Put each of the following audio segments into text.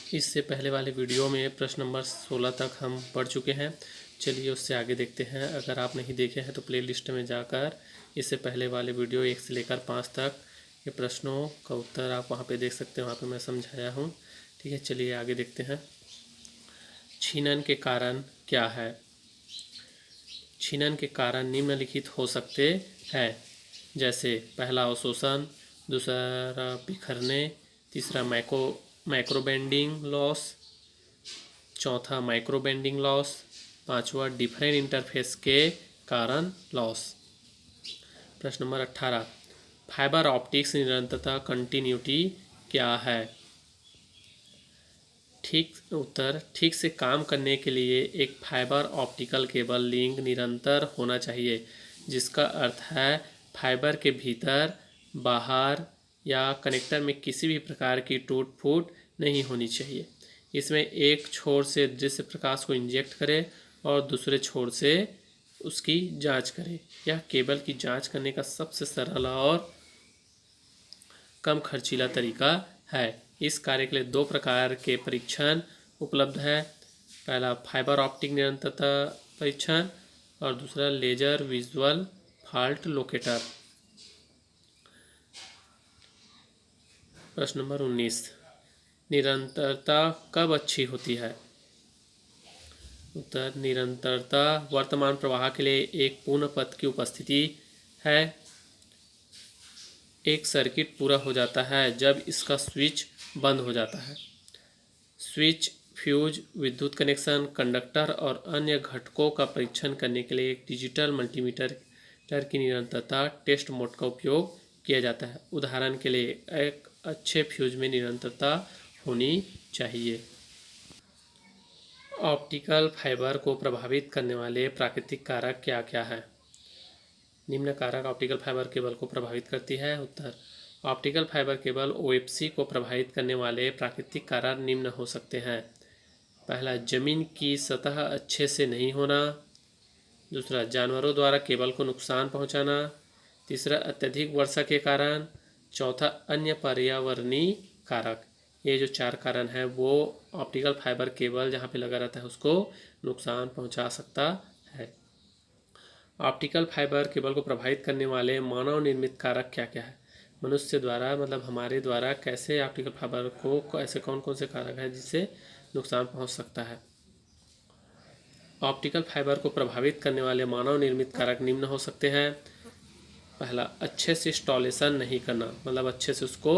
इससे पहले वाले वीडियो में प्रश्न नंबर 16 तक हम पढ़ चुके हैं। चलिए उससे आगे देखते हैं। अगर आप नहीं देखे हैं तो प्लेलिस्ट में जाकर इससे पहले वाले वीडियो 1 से लेकर 5 तक के प्रश्नों का उत्तर आप वहां पे देख सकते हैं। वहाँ पे मैं समझाया हूँ। ठीक है, चलिए आगे देखते हैं। छीनन के कारण क्या है? छीनन के कारण निम्नलिखित हो सकते हैं, जैसे पहला अवशोषण, दूसरा बिखरने, तीसरा माइक्रोबेंडिंग लॉस, चौथा माइक्रोबेंडिंग लॉस, पांचवा डिफरेंट इंटरफेस के कारण लॉस। प्रश्न नंबर 18, फाइबर ऑप्टिक्स निरंतरता कंटिन्यूटी क्या है? ठीक से काम करने के लिए एक फाइबर ऑप्टिकल केबल लिंक निरंतर होना चाहिए, जिसका अर्थ है फाइबर के भीतर, बाहर या कनेक्टर में किसी भी प्रकार की टूट फूट नहीं होनी चाहिए। इसमें एक छोर से दृश्य प्रकाश को इंजेक्ट करें और दूसरे छोर से उसकी जांच करें। यह केबल की जांच करने का सबसे सरल और कम खर्चीला तरीका है। इस कार्य के लिए 2 प्रकार के परीक्षण उपलब्ध है। पहला फाइबर ऑप्टिक निरंतरता परीक्षण और दूसरा लेजर विजुअल फॉल्ट लोकेटर। प्रश्न नंबर 19, निरंतरता कब अच्छी होती है? उत्तर, निरंतरता वर्तमान प्रवाह के लिए एक पूर्ण पथ की उपस्थिति है। एक सर्किट पूरा हो जाता है जब इसका स्विच बंद हो जाता है। स्विच, फ्यूज, विद्युत कनेक्शन, कंडक्टर और अन्य घटकों का परीक्षण करने के लिए एक डिजिटल मल्टीमीटर की निरंतरता टेस्ट मोड का उपयोग किया जाता है। उदाहरण के लिए एक अच्छे फ्यूज में निरंतरता होनी चाहिए। ऑप्टिकल फाइबर को प्रभावित करने वाले प्राकृतिक कारक क्या क्या हैं? निम्न कारक ऑप्टिकल फाइबर केबल को प्रभावित करती है। उत्तर, ऑप्टिकल फाइबर केबल OFC को प्रभावित करने वाले प्राकृतिक कारक निम्न हो सकते हैं। पहला, जमीन की सतह अच्छे से नहीं होना। दूसरा, जानवरों द्वारा केबल को नुकसान पहुंचाना। तीसरा, अत्यधिक वर्षा के कारण। चौथा, अन्य पर्यावरणीय कारक। ये जो 4 कारण हैं वो ऑप्टिकल फाइबर केबल जहाँ पे लगा रहता है उसको नुकसान पहुंचा सकता है। ऑप्टिकल फाइबर केबल को प्रभावित करने वाले मानव निर्मित कारक क्या क्या है? मनुष्य द्वारा, मतलब हमारे द्वारा कैसे ऑप्टिकल फाइबर को, ऐसे कौन कौन से कारक हैं जिससे नुकसान पहुंच सकता है? ऑप्टिकल फाइबर को प्रभावित करने वाले मानव निर्मित कारक निम्न हो सकते हैं। पहला, अच्छे से इंस्टॉलेशन नहीं करना, मतलब अच्छे से उसको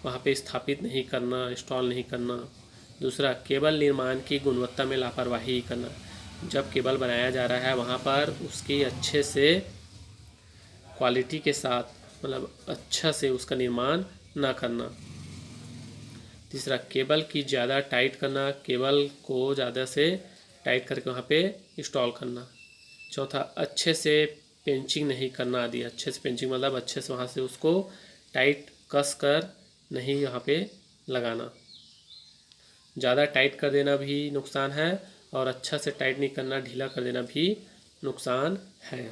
वहाँ पे स्थापित नहीं करना, इंस्टॉल नहीं करना। दूसरा, केबल निर्माण की गुणवत्ता में लापरवाही करना, जब केबल बनाया जा रहा है वहाँ पर उसकी अच्छे से क्वालिटी के साथ, मतलब अच्छा से उसका निर्माण ना करना। तीसरा, केबल की ज़्यादा टाइट करना, केबल को ज़्यादा से टाइट करके वहाँ पे इंस्टॉल करना। चौथा, अच्छे से पेंचिंग नहीं करना आदि। अच्छे से पेंचिंग मतलब अच्छे से वहाँ से उसको टाइट कस कर नहीं यहाँ पे लगाना। ज़्यादा टाइट कर देना भी नुकसान है और अच्छा से टाइट नहीं करना, ढीला कर देना भी नुकसान है।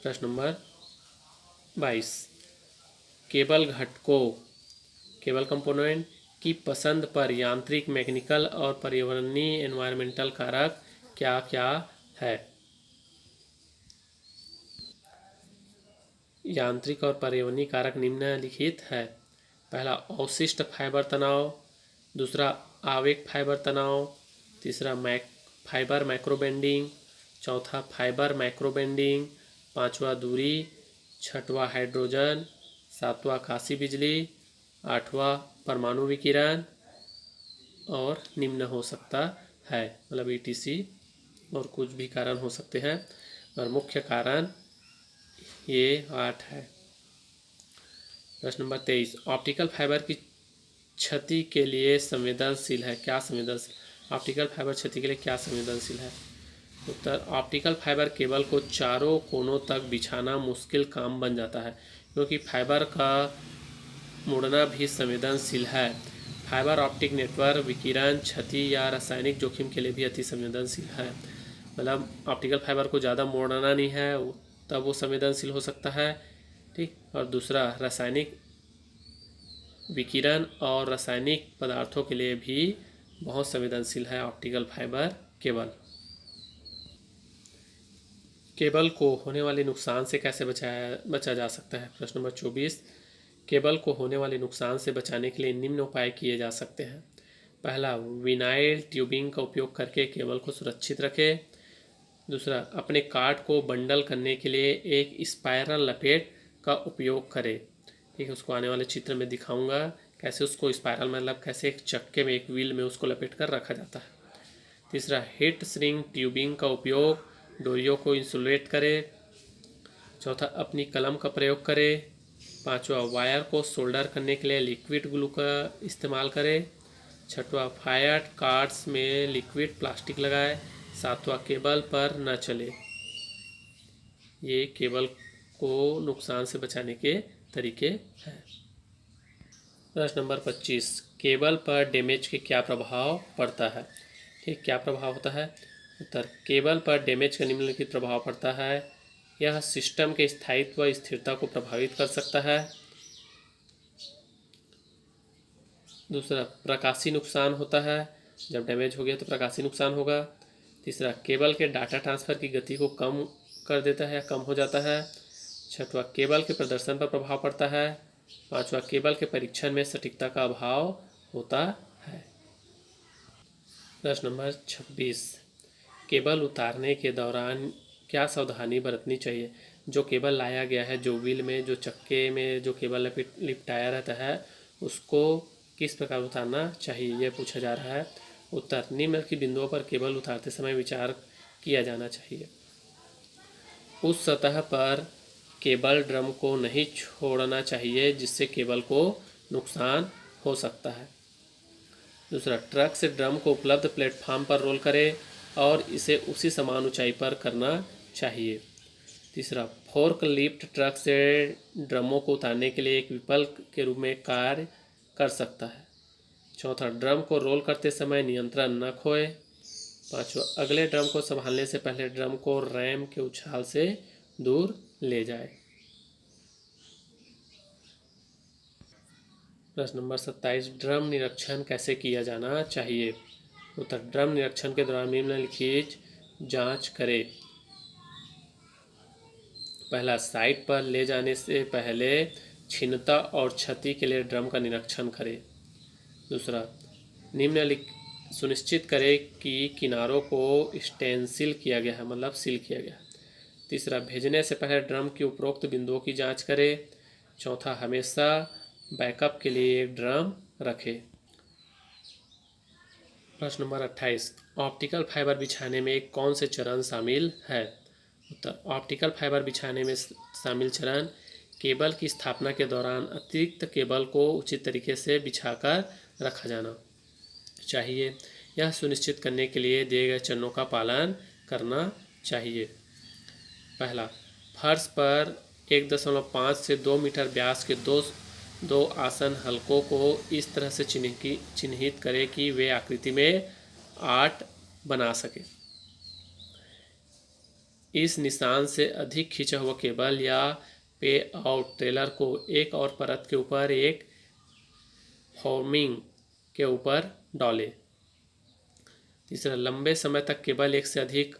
प्रश्न नंबर 22, केबल घटकों, केबल कंपोनेंट की पसंद पर यांत्रिक, मैकेनिकल और पर्यावरणीय एनवायरमेंटल कारक क्या क्या है? यांत्रिक और पर्यावरणीय कारक निम्नलिखित है। पहला, अवशिष्ट फाइबर तनाव। दूसरा, आवेग फाइबर तनाव। तीसरा, फाइबर माइक्रोबेंडिंग। चौथा, फाइबर माइक्रोबेंडिंग। पांचवा, दूरी। छठवां, हाइड्रोजन। सातवां, आकाशीय बिजली। आठवां, परमाणु विकिरण। और निम्न हो सकता है, मतलब ETC और कुछ भी कारण हो सकते हैं और मुख्य कारण ये 8 है। प्रश्न नंबर 23, ऑप्टिकल फाइबर की क्षति के लिए संवेदनशील है। क्या संवेदनशील? ऑप्टिकल फाइबर क्षति के लिए क्या संवेदनशील है? उत्तर, ऑप्टिकल फाइबर केबल को चारों कोनों तक बिछाना मुश्किल काम बन जाता है, क्योंकि फाइबर का मुड़ना भी संवेदनशील है। फाइबर ऑप्टिक नेटवर्क विकिरण, क्षति या रासायनिक जोखिम के लिए भी अति संवेदनशील है। मतलब ऑप्टिकल फाइबर को ज़्यादा मोड़ना नहीं है, तब वो संवेदनशील हो सकता है। ठीक, और दूसरा, रासायनिक विकिरण और रासायनिक पदार्थों के लिए भी बहुत संवेदनशील है ऑप्टिकल फाइबर केबल। केबल को होने वाले नुकसान से कैसे बचा जा सकता है? प्रश्न नंबर 24। केबल को होने वाले नुकसान से बचाने के लिए निम्न उपाय किए जा सकते हैं। पहला, विनाइल ट्यूबिंग का उपयोग करके केबल को सुरक्षित रखें। दूसरा, अपने कार्ड को बंडल करने के लिए एक स्पाइरल लपेट का उपयोग करें। ठीक है, उसको आने वाले चित्र में दिखाऊंगा कैसे उसको स्पाइरल मतलब कैसे एक चक्के में एक व्हील में उसको लपेट कर रखा जाता है। तीसरा, हीट श्रिंक ट्यूबिंग का उपयोग, डोरियों को इंसुलेट करें। चौथा, अपनी कलम का प्रयोग करें। पांचवा, वायर को सोल्डर करने के लिए लिक्विड ग्लू का इस्तेमाल करें। छठवां, फायर कार्ड्स में लिक्विड प्लास्टिक लगाएं। सातवां, केबल पर न चले। ये केबल को नुकसान से बचाने के तरीके हैं। प्रश्न नंबर 25। केबल पर डैमेज के क्या प्रभाव पड़ता है? ठीक, क्या प्रभाव होता है? उत्तर, केबल पर डैमेज का निम्नलिखित प्रभाव पड़ता है। यह सिस्टम के स्थायित्व व स्थिरता को प्रभावित कर सकता है। दूसरा, प्रकाशी नुकसान होता है। जब डैमेज हो गया तो प्रकाशी नुकसान होगा। तीसरा, केबल के डाटा ट्रांसफ़र की गति को कम कर देता है या कम हो जाता है। छठवां, केबल के प्रदर्शन पर प्रभाव पड़ता है। पांचवा, केबल के परीक्षण में सटीकता का अभाव होता है। प्रश्न नंबर 26। केबल उतारने के दौरान क्या सावधानी बरतनी चाहिए? जो केबल लाया गया है, जो व्हील में जो चक्के में जो केबल लिपटाया रहता है, उसको किस प्रकार उतारना चाहिए, यह पूछा जा रहा है। उत्तर, निम्नलिखित बिंदुओं पर केबल उतारते समय विचार किया जाना चाहिए। उस सतह पर केबल ड्रम को नहीं छोड़ना चाहिए जिससे केबल को नुकसान हो सकता है। दूसरा, ट्रक से ड्रम को उपलब्ध प्लेटफार्म पर रोल करें और इसे उसी समान ऊंचाई पर करना चाहिए। तीसरा, फोर्क लिफ्ट ट्रक से ड्रमों को उतारने के लिए एक विकल्प के रूप में कार्य कर सकता है। चौथा, ड्रम को रोल करते समय नियंत्रण न खोए। पांचवा, अगले ड्रम को संभालने से पहले ड्रम को रैम के उछाल से दूर ले जाए। प्रश्न नंबर 27। ड्रम निरीक्षण कैसे किया जाना चाहिए? उत्तर, ड्रम निरीक्षण के दौरान निम्नलिखित जांच करें। पहला, साइट पर ले जाने से पहले क्षीणता और क्षति के लिए ड्रम का निरीक्षण करें। दूसरा, निम्नलिखित सुनिश्चित करें कि किनारों को स्टेंसिल किया गया है मतलब सील किया गया है। तीसरा, भेजने से पहले ड्रम की उपरोक्त बिंदुओं की जांच करें। चौथा, हमेशा बैकअप के लिए एक ड्रम रखें। प्रश्न नंबर 28। ऑप्टिकल फाइबर बिछाने में कौन से चरण शामिल है? उत्तर, ऑप्टिकल फाइबर बिछाने में शामिल चरण केबल की स्थापना के दौरान अतिरिक्त केबल को उचित तरीके से बिछाकर रखा जाना चाहिए। यह सुनिश्चित करने के लिए दिए गए चरणों का पालन करना चाहिए। पहला, फर्श पर 1.5 से 2 मीटर व्यास के दो आसन हलकों को इस तरह से चिन्हित करें कि वे आकृति में 8 बना सके। इस निशान से अधिक खींचा हुआ केबल या पे आउट ट्रेलर को एक और परत के ऊपर एक फॉर्मिंग के ऊपर डालें। तीसरा, लंबे समय तक केबल एक से अधिक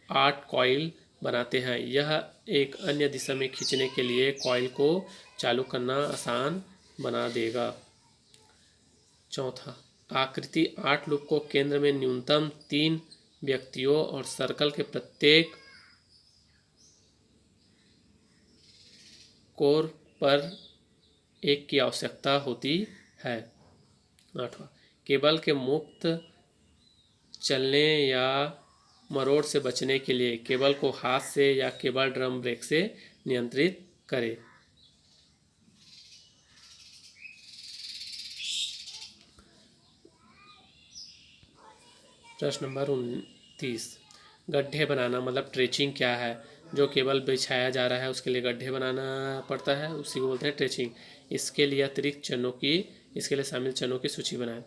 8 कॉइल बनाते हैं। यह एक अन्य दिशा में खींचने के लिए कॉइल को चालू करना आसान बना देगा। चौथा, आकृति 8 लूप को केंद्र में न्यूनतम 3 व्यक्तियों और सर्कल के प्रत्येक कोर पर एक की आवश्यकता होती है। आठवां, केबल के मुक्त चलने या मरोड़ से बचने के लिए केबल को हाथ से या केबल ड्रम ब्रेक से नियंत्रित करें। प्रश्न नंबर 29। गड्ढे बनाना मतलब ट्रेचिंग क्या है? जो केबल बिछाया जा रहा है उसके लिए गड्ढे बनाना पड़ता है, उसी को बोलते हैं ट्रेचिंग। इसके लिए शामिल चरणों की सूची बनाएं।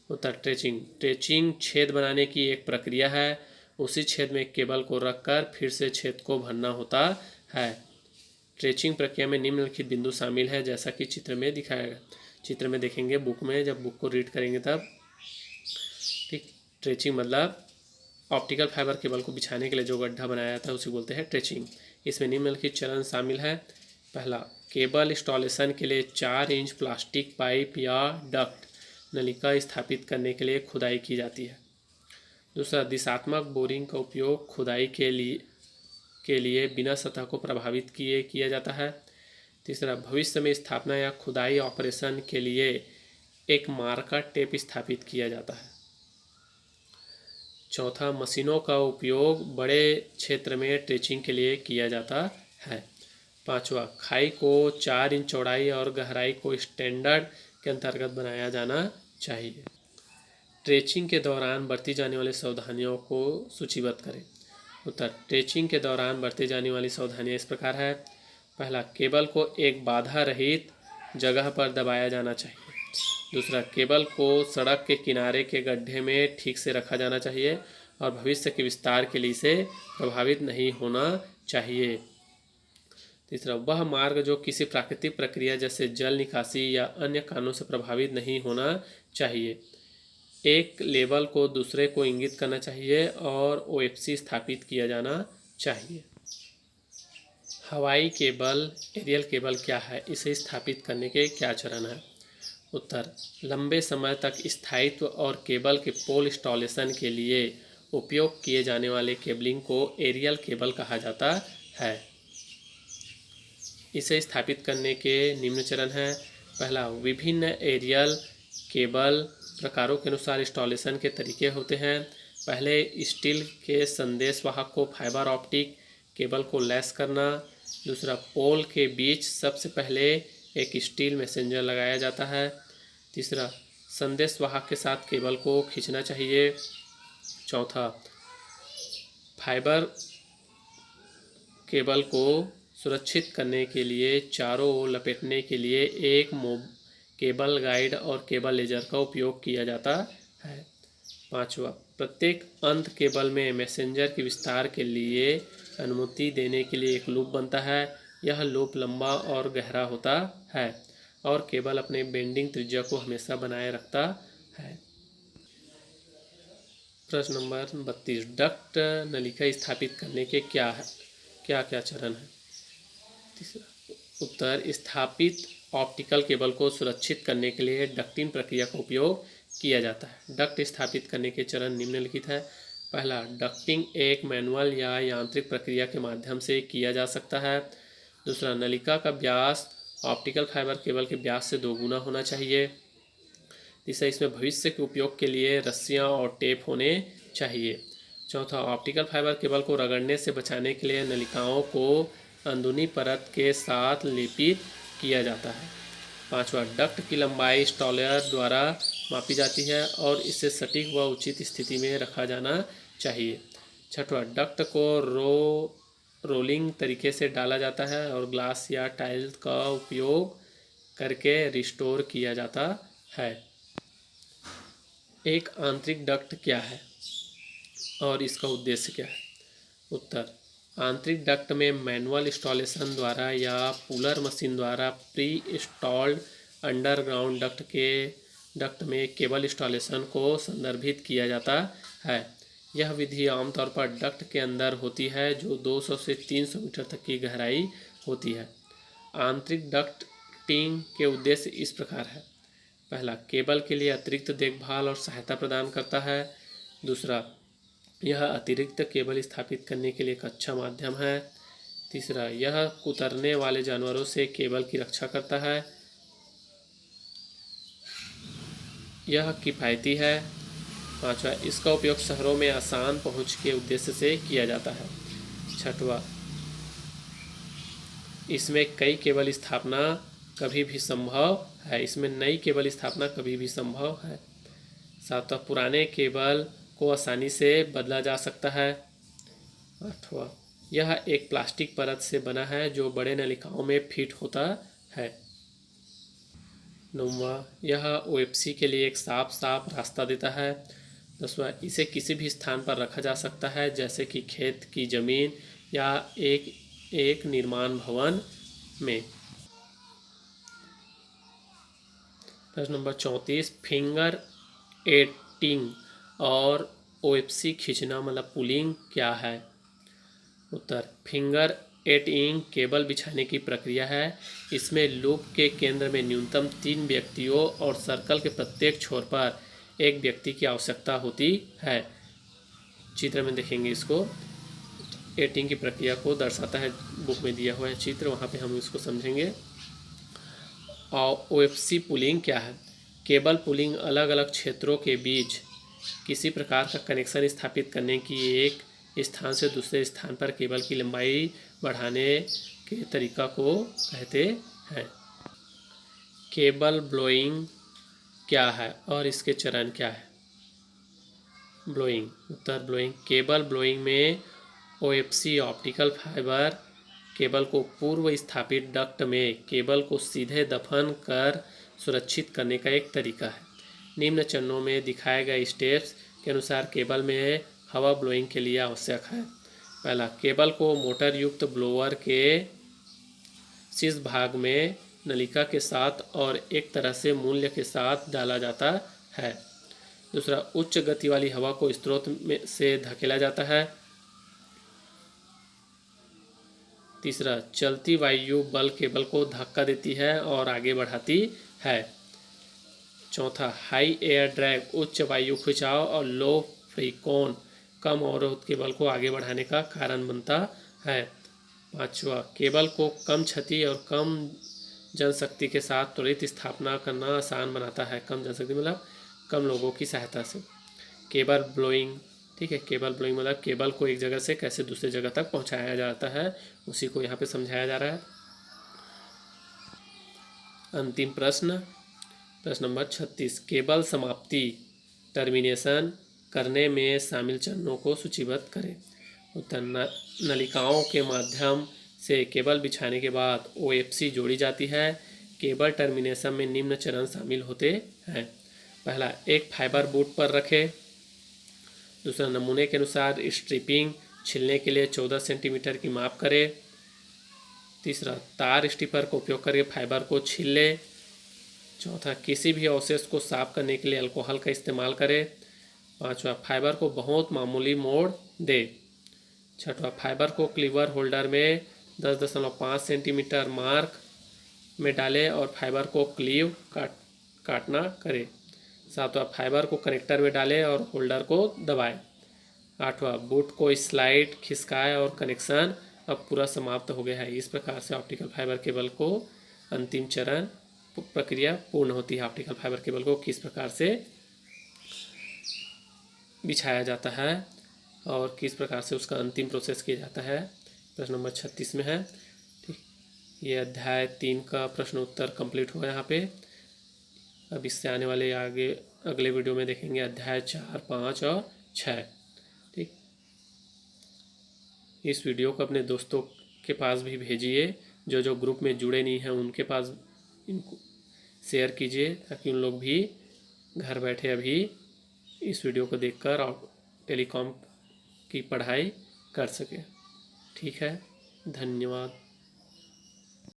उत्तर, ट्रेचिंग छेद बनाने की एक प्रक्रिया है। उसी छेद में केबल को रखकर फिर से छेद को भरना होता है। ट्रेचिंग प्रक्रिया में निम्नलिखित बिंदु शामिल है जैसा कि चित्र में दिखाया गया। चित्र में देखेंगे बुक में, जब बुक को रीड करेंगे तब। ठीक, ट्रेचिंग मतलब ऑप्टिकल फाइबर केबल को बिछाने के लिए जो गड्ढा बनाया जाता है उसे बोलते हैं ट्रेचिंग। इसमें निम्नलिखित चरण शामिल है। पहला, केबल इंस्टॉलेशन के लिए 4 इंच प्लास्टिक पाइप या डक्ट नलिका स्थापित करने के लिए खुदाई की जाती है। दूसरा, दिशात्मक बोरिंग का उपयोग खुदाई के लिए बिना सतह को प्रभावित किया जाता है। तीसरा, भविष्य में स्थापना या खुदाई ऑपरेशन के लिए एक मार्कर टेप स्थापित किया जाता है। चौथा, मशीनों का उपयोग बड़े क्षेत्र में ट्रेचिंग के लिए किया जाता है। पांचवा, खाई को 4 इंच चौड़ाई और गहराई को स्टैंडर्ड के अंतर्गत बनाया जाना चाहिए। ट्रेचिंग के दौरान बरती जाने वाली सावधानियों को सूचीबद्ध करें। उत्तर, ट्रेचिंग के दौरान बरती जाने वाली सावधानियाँ इस प्रकार है। पहला, केबल को एक बाधा रहित जगह पर दबाया जाना चाहिए। दूसरा, केबल को सड़क के किनारे के गड्ढे में ठीक से रखा जाना चाहिए और भविष्य के विस्तार के लिए इसे प्रभावित नहीं होना चाहिए। तीसरा, वह मार्ग जो किसी प्राकृतिक प्रक्रिया जैसे जल निकासी या अन्य कारणों से प्रभावित नहीं होना चाहिए। एक लेबल को दूसरे को इंगित करना चाहिए और OFC स्थापित किया जाना चाहिए। हवाई केबल, एरियल केबल क्या है, इसे स्थापित करने के क्या चरण हैं? उत्तर, लंबे समय तक स्थायित्व और केबल के पोल इंस्टॉलेशन के लिए उपयोग किए जाने वाले केबलिंग को एरियल केबल कहा जाता है। इसे स्थापित करने के निम्न चरण हैं। पहला, विभिन्न एरियल केबल प्रकारों के अनुसार इंस्टॉलेशन के तरीके होते हैं। पहले, स्टील के संदेशवाहक को फाइबर ऑप्टिक केबल को लैस करना। दूसरा, पोल के बीच सबसे पहले एक स्टील मैसेंजर लगाया जाता है। तीसरा, संदेशवाहक के साथ केबल को खींचना चाहिए। चौथा, फाइबर केबल को सुरक्षित करने के लिए चारों ओर लपेटने के लिए एक केबल गाइड और केबल लेजर का उपयोग किया जाता है। पांचवा, प्रत्येक अंत केबल में मैसेंजर के विस्तार के लिए अनुमति देने के लिए एक लूप बनता है। यह लूप लंबा और गहरा होता है और केबल अपने बेंडिंग त्रिज्या को हमेशा बनाए रखता है। प्रश्न नंबर 32, डक्ट नलिका स्थापित करने के क्या क्या चरण है? तीसरा, उत्तर, स्थापित ऑप्टिकल केबल को सुरक्षित करने के लिए डक्टिंग प्रक्रिया का उपयोग किया जाता है। डक्ट स्थापित करने के चरण निम्नलिखित है। पहला, डक्टिंग एक मैनुअल या यांत्रिक प्रक्रिया के माध्यम से किया जा सकता है। दूसरा, नलिका का व्यास ऑप्टिकल फाइबर केबल के व्यास से 2 गुना होना चाहिए। तीसरा, इसमें भविष्य के उपयोग के लिए रस्सियां और टेप होने चाहिए। चौथा, ऑप्टिकल फाइबर केबल को रगड़ने से बचाने के लिए नलिकाओं को अंदरूनी परत के साथ लेपित किया जाता है। पांचवा, डक्ट की लंबाई इंस्टॉलर द्वारा मापी जाती है और इसे सटीक व उचित स्थिति में रखा जाना चाहिए। छठवां, डक्ट को रोलिंग तरीके से डाला जाता है और ग्लास या टाइल का उपयोग करके रिस्टोर किया जाता है। एक आंतरिक डक्ट क्या है और इसका उद्देश्य क्या है? उत्तर, आंतरिक डक्ट में मैनुअल इंस्टॉलेशन द्वारा या पुलर मशीन द्वारा प्री इंस्टॉल्ड अंडरग्राउंड डक्ट में केबल इंस्टॉलेशन को संदर्भित किया जाता है। यह विधि आमतौर पर डक्ट के अंदर होती है जो 200 से 300 मीटर तक की गहराई होती है। आंतरिक डक्टिंग के उद्देश्य इस प्रकार है। पहला, केबल के लिए अतिरिक्त देखभाल और सहायता प्रदान करता है। दूसरा, यह अतिरिक्त केबल स्थापित करने के लिए एक अच्छा माध्यम है। तीसरा, यह कुतरने वाले जानवरों से केबल की रक्षा करता है। यह किफ़ायती है। पांचवा, इसका उपयोग शहरों में आसान पहुंच के उद्देश्य से किया जाता है। छठवां, इसमें कई केबल स्थापना कभी भी संभव है। इसमें नई केबल स्थापना कभी भी संभव है। सातवां, पुराने केबल को आसानी से बदला जा सकता है। आठवां, यह एक प्लास्टिक परत से बना है जो बड़े नलिकाओं में फिट होता है। नौवां, यह OFC के लिए एक साफ रास्ता देता है। 10वां, इसे किसी भी स्थान पर रखा जा सकता है जैसे कि खेत की ज़मीन या एक निर्माण भवन में। प्रश्न नंबर 34, फिंगर एटिंग और OFC खींचना मतलब पुलिंग क्या है? उत्तर, फिंगर एटिंग केबल बिछाने की प्रक्रिया है। इसमें लूप के केंद्र में न्यूनतम 3 व्यक्तियों और सर्कल के प्रत्येक छोर पर एक व्यक्ति की आवश्यकता होती है। चित्र में देखेंगे इसको, एटिंग की प्रक्रिया को दर्शाता है, बुक में दिया हुआ है चित्र, वहाँ पे हम इसको समझेंगे। और OFC पुलिंग क्या है? केबल पुलिंग अलग अलग क्षेत्रों के बीच किसी प्रकार का कनेक्शन स्थापित करने की एक स्थान से दूसरे स्थान पर केबल की लंबाई बढ़ाने के तरीका को कहते हैं। केबल ब्लोइंग क्या है और इसके चरण क्या है? ब्लोइंग, उत्तर ब्लोइंग, केबल ब्लोइंग में OFC ऑप्टिकल फाइबर केबल को पूर्व स्थापित डक्ट में केबल को सीधे दफन कर सुरक्षित करने का एक तरीका है। निम्न चरणों में दिखाए गए स्टेप्स के अनुसार केबल में हवा ब्लोइंग के लिए आवश्यक है। पहला, केबल को मोटर युक्त ब्लोअर के शीर्ष भाग में नलिका के साथ और एक तरह से मूल्य के साथ डाला जाता है। दूसरा, उच्च गति वाली हवा को स्रोत में से धकेला जाता है। तीसरा, चलती वायु बल केबल को धक्का देती है और आगे बढ़ाती है। चौथा, हाई एयर ड्रैग उच्च वायु खिंचाव और लो फ्रीक्वेंसी कम अवरोध केबल को आगे बढ़ाने का कारण बनता है। पांचवा, केबल को कम क्षति और कम जनशक्ति के साथ त्वरित स्थापना करना आसान बनाता है। कम जनशक्ति मतलब कम लोगों की सहायता से। केबल ब्लोइंग, ठीक है, केबल ब्लोइंग मतलब केबल को एक जगह से कैसे दूसरी जगह तक पहुंचाया जाता है, उसी को यहाँ पे समझाया जा रहा है। अंतिम प्रश्न, प्रश्न नंबर 36, केबल समाप्ति टर्मिनेशन करने में शामिल चरणों को सूचीबद्ध करें। उत्तर, नलिकाओं के माध्यम से केबल बिछाने के बाद OFC जोड़ी जाती है। केबल टर्मिनेशन में निम्न चरण शामिल होते हैं। पहला, एक फाइबर बोट पर रखें। दूसरा, नमूने के अनुसार स्ट्रिपिंग छिलने के लिए 14 सेंटीमीटर की माप करें। तीसरा, तार स्टिपर का उपयोग करके फाइबर को छील लें। चौथा, किसी भी अवशेष को साफ करने के लिए अल्कोहल का इस्तेमाल करें। पांचवा, फाइबर को बहुत मामूली मोड़ दे। छठवां, फाइबर को क्लीवर होल्डर में 10.5 सेंटीमीटर मार्क में डालें और फाइबर को क्लीव काटना करें। सातवां, फाइबर को कनेक्टर में डालें और होल्डर को दबाएं। आठवां, बूट को स्लाइड खिसकाएं और कनेक्शन अब पूरा समाप्त हो गया है। इस प्रकार से ऑप्टिकल फाइबर केबल को अंतिम चरण प्रक्रिया पूर्ण होती है। ऑप्टिकल फाइबर केबल को किस प्रकार से बिछाया जाता है और किस प्रकार से उसका अंतिम प्रोसेस किया जाता है, प्रश्न नंबर 36 में है। ठीक, ये अध्याय 3 का प्रश्न उत्तर कंप्लीट हुआ यहाँ पे। अब इससे आने वाले आगे अगले वीडियो में देखेंगे अध्याय 4, 5 और 6। ठीक, इस वीडियो को अपने दोस्तों के पास भी भेजिए, जो ग्रुप में जुड़े नहीं हैं उनके पास इनको शेयर कीजिए, ताकि उन लोग भी घर बैठे अभी इस वीडियो को देखकर और टेलीकॉम की पढ़ाई कर सकें। ठीक है, धन्यवाद।